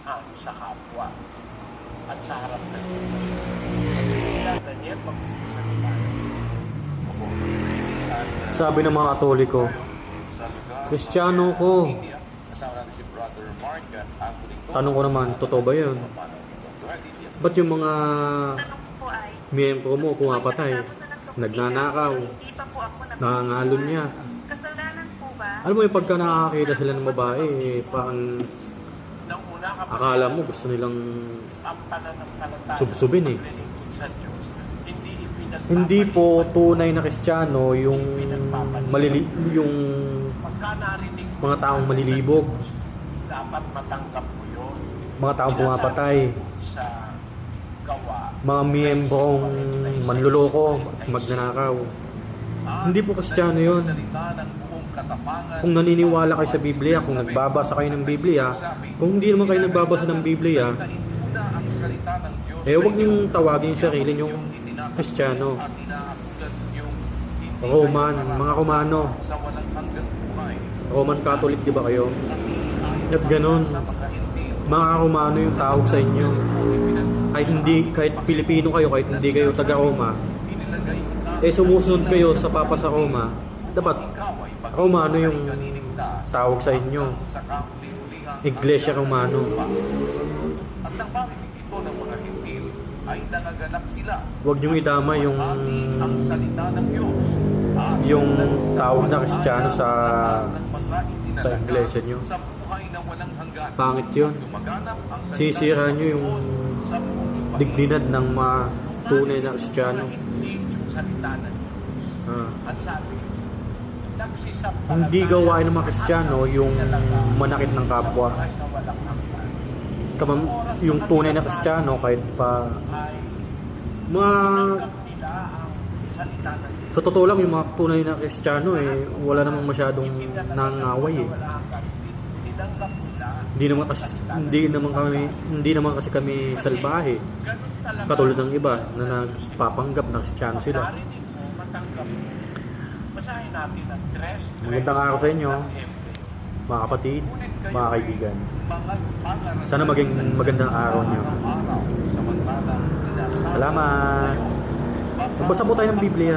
ang sa kapwa at sa harap ng Diyos. Kaya Daniel, magsalita. Sabi ng mga Katoliko, Kristiyano ko. Kasama natin si Brother Mark Anthony. Tanong ko naman, totoo ba yun? Ba't yung mga miyembro mo pumapatay, nagnanakaw, nangangalon niya? Kasalanan po ba? Alam mo yung pagka nakakakita sila ng babae, parang akala mo gusto nilang subsubin eh. Hindi po tunay na Kristiyano yung yung mga taong malilibog, dapat matanggap mo yun. mga taong pumapatay, Sa gawa. mga miyembrong manluloko at magnanakaw. Hindi po Kristiyano yun. Kung naniniwala kayo sa Biblia, kung nagbabasa kayo ng Biblia, kung hindi naman kayo nagbabasa ng Biblia, huwag niyong tawagin yung sarili niyong Kristiyano. Roman, mga Romano. Roman Catholic, di ba kayo? At ganun, mga Romano yung tawag sa inyo. Kahit Pilipino kayo, kahit hindi kayo taga-Roma, sumusunod kayo sa Papa sa Roma, dapat Romano yung tawag sa inyo. Iglesia Romano. At nang marinig ito ng mga Hintil, ay nangagalak sila. Huwag niyong idama yung ang salita ng Diyos. yung tawag na Kristiyano sa iglesia niyo. Sa buhay na walang hanggan. Pangit yun. Gumaganap ang salita Sisira niyo yung sa buong dignidad ng mga tunay na Kristiyano. hindi yung salita ng Diyos. Ah. At sabi, nagsisampalataya Hindi gawain ng mga Kristiyano yung manakit ng kapwa. ay na walang hanggan. Yung tunay na Kristiyano kahit pa Ay mga nila ang salita ng Diyos. sa totoo lang yung mga tunay na Kristiyano wala namang masyadong nangaway eh. Tinanggap nila. Hindi naman kasi kami salbahe. Ganun talaga. Katulad ng iba na nagpapanggap na Kristiyano sila. Narinig mo, matanggap mo. Basahin natin ang tres. Magandang araw sa inyo, mga kapatid, mga kaibigan. Sana maging magandang araw nyo. Samantalang sinasabi Salamat! Magbasa po tayo ng Biblia.